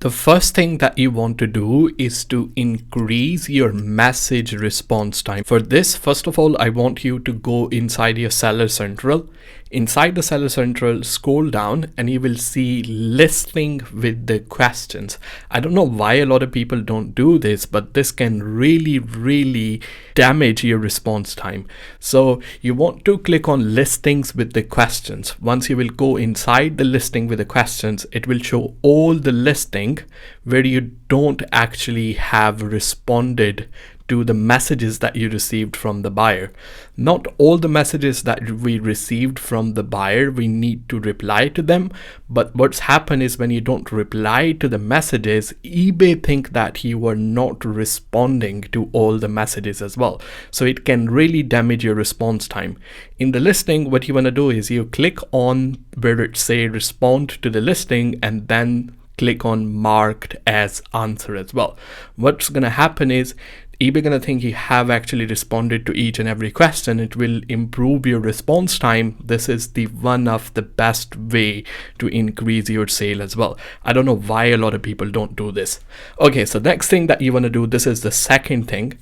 The first thing that you want to do is to increase your message response time. For this, first of all, I want you to go inside your Seller Central. Inside the Seller Central, scroll down and you will see listing with the questions. I don't know why a lot of people don't do this, but this can really damage your response time. So you want to click on listings with the questions. Once you will go inside the listing with the questions, it will show all the listing where you don't actually have responded to the messages that you received from the buyer. Not all the messages that we received from the buyer we need to reply to them, but what's happened is when you don't reply to the messages, eBay think that you are not responding to all the messages as well. So it can really damage your response time. In the listing, what you want to do is you click on where it say respond to the listing and then click on marked as answer as well. What's going to happen is eBay gonna think you have actually responded to each and every question. It will improve your response time. This is the one of the best way to increase your sale as well. I don't know why a lot of people don't do this. Okay, so next thing that you want to do, this is the second thing,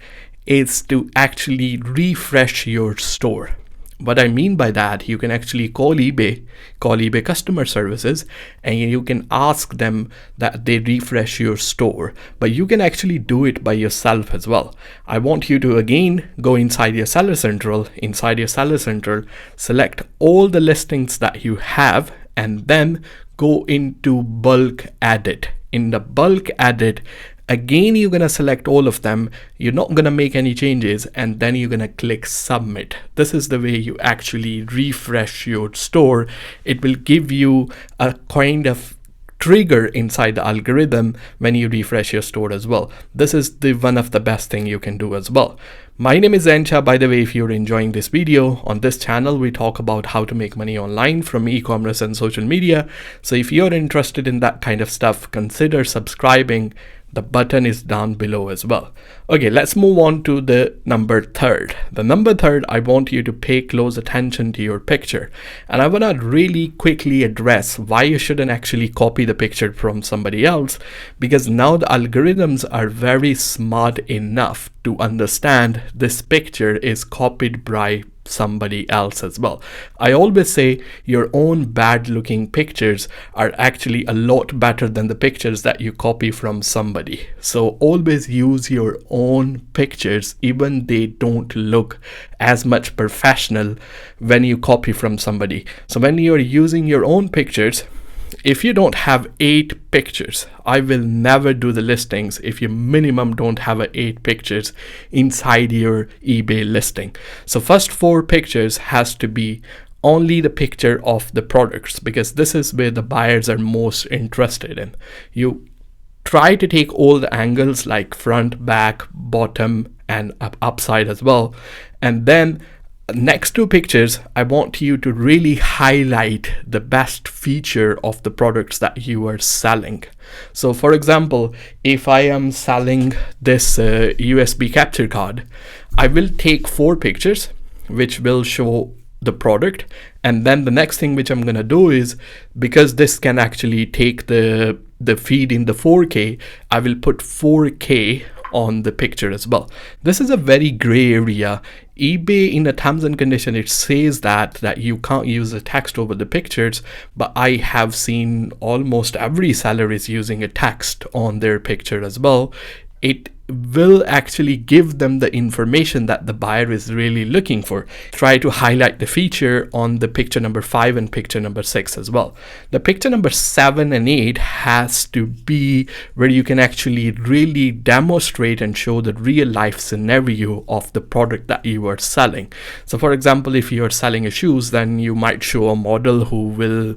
is to actually refresh your store. What I mean by that, you can actually call eBay customer services, and you can ask them that they refresh your store, but you can actually do it by yourself as well. I want you to again go inside your Seller Central. Inside your Seller Central, select all the listings that you have and then go into bulk edit. In the bulk edit, again, you're going to select all of them. You're not going to make any changes, and then you're going to click submit. This is the way you actually refresh your store. It will give you a kind of trigger inside the algorithm when you refresh your store as well. This is the one of the best thing you can do as well. My name is Zencha. By the way, if you're enjoying this video, on this channel we talk about how to make money online from e-commerce and social media. So if you're interested in that kind of stuff, consider subscribing. The button is down below as well. Okay, let's move on to the number third. The number third, I want you to pay close attention to your picture. And I want to really quickly address why you shouldn't actually copy the picture from somebody else, because now the algorithms are very smart enough to understand this picture is copied by somebody else as well. I always say your own bad looking pictures are actually a lot better than the pictures that you copy from somebody. So always use your own pictures, even they don't look as much professional when you copy from somebody. So when you're using your own pictures, if you don't have 8 pictures, I will never do the listings if you minimum don't have 8 pictures inside your eBay listing. So first 4 pictures has to be only the picture of the products, because this is where the buyers are most interested in. You try to take all the angles like front, back, bottom, and upside as well. And then next 2 pictures, I want you to really highlight the best feature of the products that you are selling. So for example, if I am selling this USB capture card, I will take 4 pictures which will show the product, and then the next thing which I'm gonna do is, because this can actually take the feed in the 4K, I will put 4K on the picture as well. This is a very gray area. eBay, in the terms and condition, it says that you can't use the text over the pictures, but I have seen almost every seller is using a text on their picture as well. It will actually give them the information that the buyer is really looking for. Try to highlight the feature on the picture number 5 and picture number 6 as well. The picture number 7 and 8 has to be where you can actually really demonstrate and show the real life scenario of the product that you are selling. So for example, if you are selling a shoes, then you might show a model who will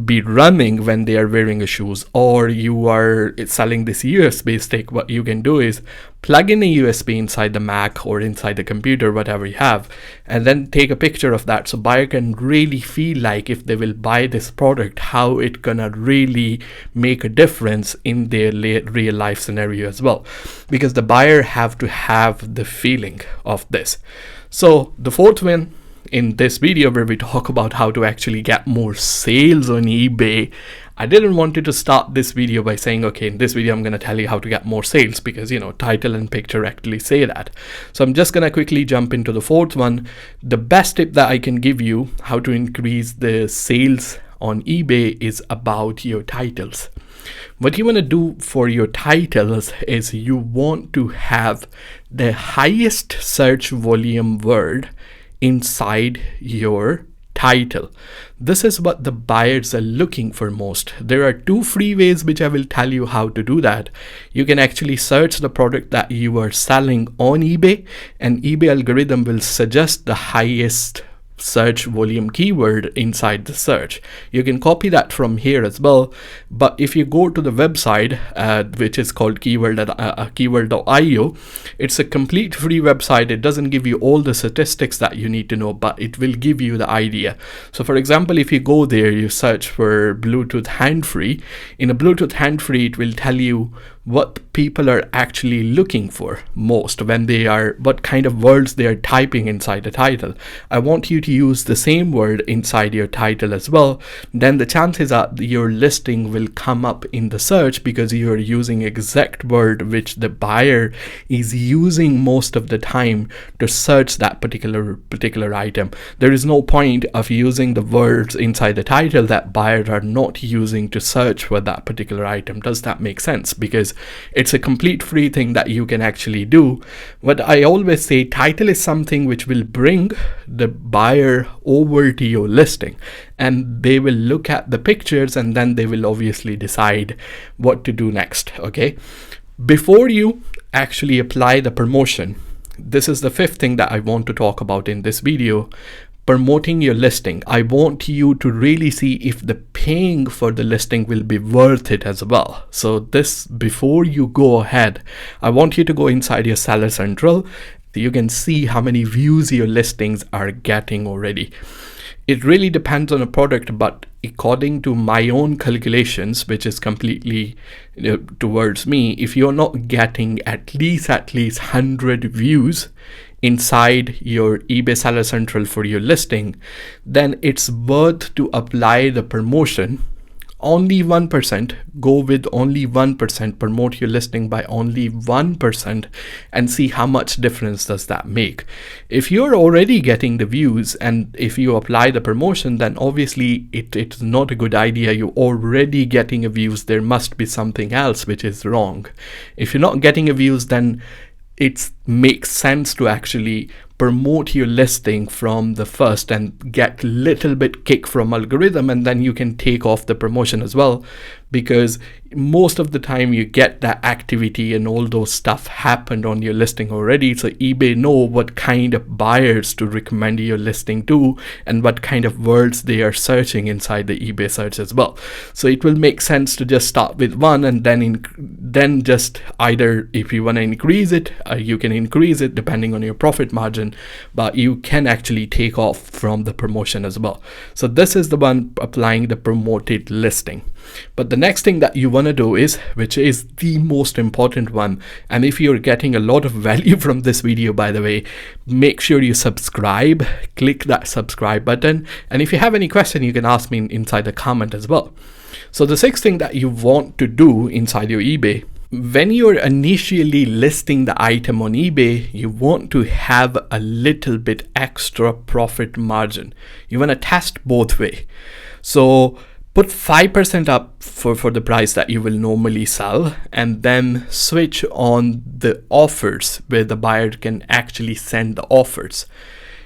be running when they are wearing a shoes, or you are selling this USB stick. What you can do is plug in a USB inside the Mac or inside the computer, whatever you have, and then take a picture of that, so buyer can really feel like if they will buy this product, how it gonna really make a difference in their real life scenario as well, because the buyer have to have the feeling of this. So the fourth one in this video, where we talk about how to actually get more sales on eBay, I didn't want to start this video by saying, okay, in this video I'm going to tell you how to get more sales, because title and picture actually say that. So I'm just going to quickly jump into the fourth one. The best tip that I can give you how to increase the sales on eBay is about your titles. What you want to do for your titles is you want to have the highest search volume word inside your title. This is what the buyers are looking for most. There are two free ways which I will tell you how to do that. You can actually search the product that you are selling on eBay, and eBay algorithm will suggest the highest search volume keyword inside the search. You can copy that from here as well, but if you go to the website which is called keyword.io, it's a complete free website. It doesn't give you all the statistics that you need to know, but it will give you the idea. So for example, if you go there, you search for Bluetooth hand-free. In a Bluetooth hand-free, it will tell you what people are actually looking for most when they are, what kind of words they are typing inside the title. I want you to use the same word inside your title as well. Then the chances are your listing will come up in the search because you are using exact word which the buyer is using most of the time to search that particular item. There is no point of using the words inside the title that buyers are not using to search for that particular item. Does that make sense? Because it's a complete free thing that you can actually do. What I always say, title is something which will bring the buyer over to your listing, and they will look at the pictures and then they will obviously decide what to do next. Okay, before you actually apply the promotion, this is the fifth thing that I want to talk about in this video. Promoting your listing. I want you to really see if the paying for the listing will be worth it as well. So this, before you go ahead, I want you to go inside your Seller Central. You can see how many views your listings are getting already. It really depends on a product, but according to my own calculations, which is completely towards me, if you're not getting at least 100 views inside your eBay Seller Central for your listing, then it's worth to apply the promotion. Only 1%, go with only 1%, promote your listing by only 1% and see how much difference does that make. If you're already getting the views and if you apply the promotion, then obviously it's not a good idea. You're already getting a views. There must be something else which is wrong. If you're not getting a views, then it makes sense to actually promote your listing from the first and get little bit kick from algorithm, and then you can take off the promotion as well, because most of the time you get that activity and all those stuff happened on your listing already. So eBay know what kind of buyers to recommend your listing to and what kind of words they are searching inside the eBay search as well. So it will make sense to just start with one, and then just either, if you want to increase it, you can increase it depending on your profit margin, but you can actually take off from the promotion as well. So this is the one, applying the promoted listing. But the next thing that you want to do is, which is the most important one, and if you're getting a lot of value from this video, by the way, make sure you subscribe, click that subscribe button, and if you have any question, you can ask me inside the comment as well. So the sixth thing that you want to do inside your eBay, when you're initially listing the item on eBay, you want to have a little bit extra profit margin. You want to test both way. So put 5% up for the price that you will normally sell, and then switch on the offers where the buyer can actually send the offers.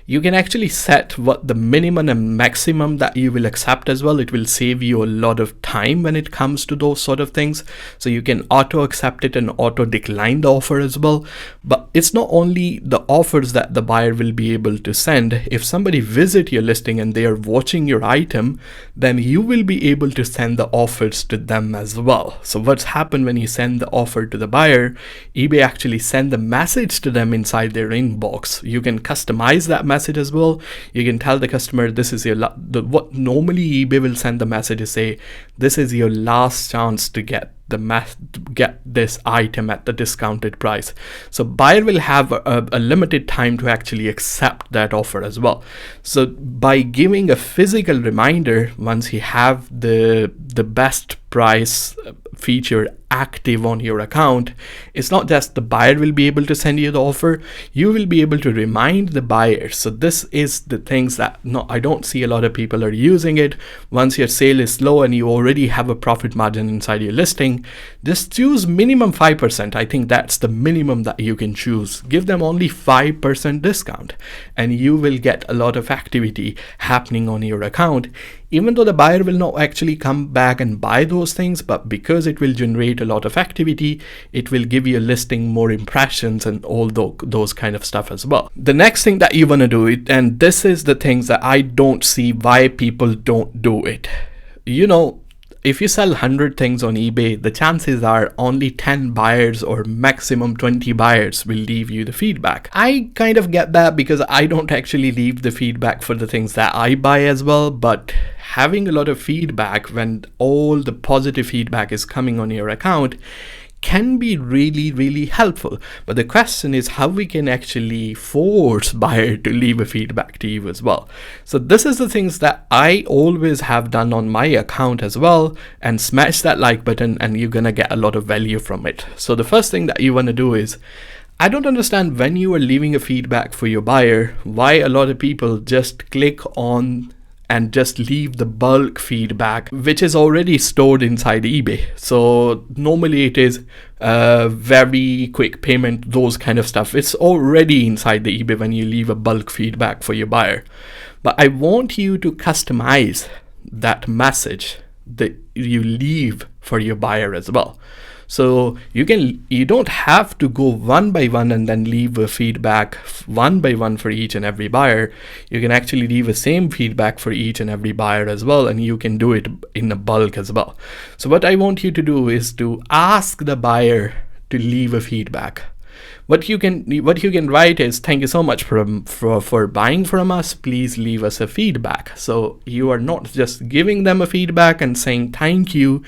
You can actually set what the minimum and maximum that you will accept as well. It will save you a lot of time when it comes to those sort of things. So you can auto accept it and auto decline the offer as well. But it's not only the offers that the buyer will be able to send. If somebody visit your listing and they are watching your item, then you will be able to send the offers to them as well. So what's happened when you send the offer to the buyer, eBay actually send the message to them inside their inbox. You can customize that message as well. You can tell the customer, this is your what normally eBay will send the message is say, this is your last chance to get get this item at the discounted price. So buyer will have a limited time to actually accept that offer as well. So by giving a physical reminder, once you have the best price feature active on your account, it's not just the buyer will be able to send you the offer, you will be able to remind the buyer. So this is the things that I don't see a lot of people are using it. Once your sale is low and you already have a profit margin inside your listing, just choose minimum 5%. I think that's the minimum that you can choose. Give them only 5% discount and you will get a lot of activity happening on your account. Even though the buyer will not actually come back and buy those things, but because it will generate a lot of activity, it will give your listing more impressions and all those kind of stuff as well. The next thing that you want to do it, and this is the things that I don't see why people don't do it. You know, if you sell 100 things on eBay, the chances are only 10 buyers or maximum 20 buyers will leave you the feedback. I kind of get that because I don't actually leave the feedback for the things that I buy as well, but having a lot of feedback when all the positive feedback is coming on your account can be really helpful. But the question is how we can actually force buyer to leave a feedback to you as well. So this is the things that I always have done on my account as well, and smash that like button and you're gonna get a lot of value from it. So the first thing that you want to do is, I don't understand when you are leaving a feedback for your buyer, why a lot of people just click on and just leave the bulk feedback, which is already stored inside eBay. So normally it is very quick payment, those kind of stuff. It's already inside the eBay when you leave a bulk feedback for your buyer. But I want you to customize that message that you leave for your buyer as well. So you don't have to go one by one and then leave a feedback one by one for each and every buyer. You can actually leave the same feedback for each and every buyer as well, and you can do it in a bulk as well. So what I want you to do is to ask the buyer to leave a feedback. What you can write is, thank you so much for buying from us, please leave us a feedback. So you are not just giving them a feedback and saying thank you,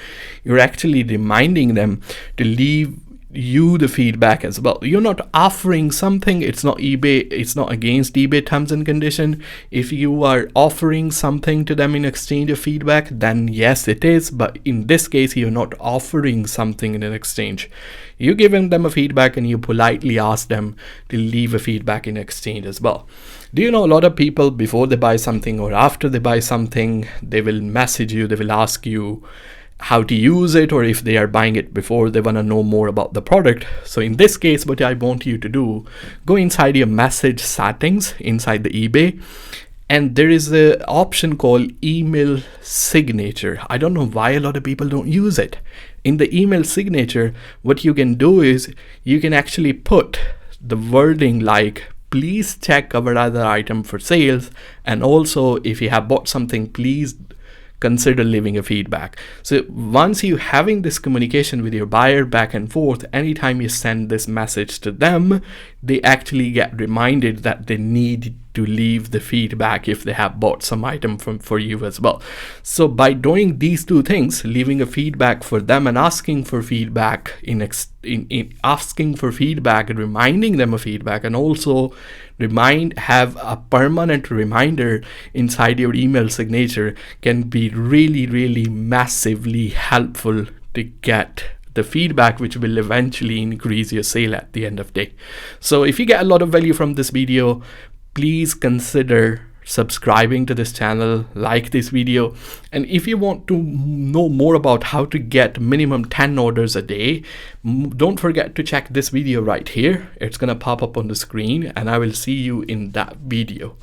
you're actually reminding them to leave you the feedback as well. You're not offering something, it's not eBay, it's not against eBay terms and condition. If you are offering something to them in exchange of feedback, then yes it is, but in this case you're not offering something in an exchange. You're giving them a feedback and you politely ask them to leave a feedback in exchange as well. Do you know a lot of people, before they buy something or after they buy something, they will message you, they will ask you how to use it, or if they are buying it before, they want to know more about the product. So in this case, what I want you to do, go inside your message settings inside the eBay, and there is an option called email signature. I don't know why a lot of people don't use it. In the email signature, what you can do is you can actually put the wording like, please check our other item for sales, and also if you have bought something, please consider leaving a feedback. So once you having this communication with your buyer back and forth, anytime you send this message to them, they actually get reminded that they need to leave the feedback if they have bought some item for you as well. So by doing these two things, leaving a feedback for them and asking for feedback in asking for feedback and reminding them of feedback, and also have a permanent reminder inside your email signature, can be really massively helpful to get the feedback, which will eventually increase your sale at the end of the day. So if you get a lot of value from this video, please consider subscribing to this channel, like this video, and if you want to know more about how to get minimum 10 orders a day, don't forget to check this video right here. It's gonna pop up on the screen, and I will see you in that video.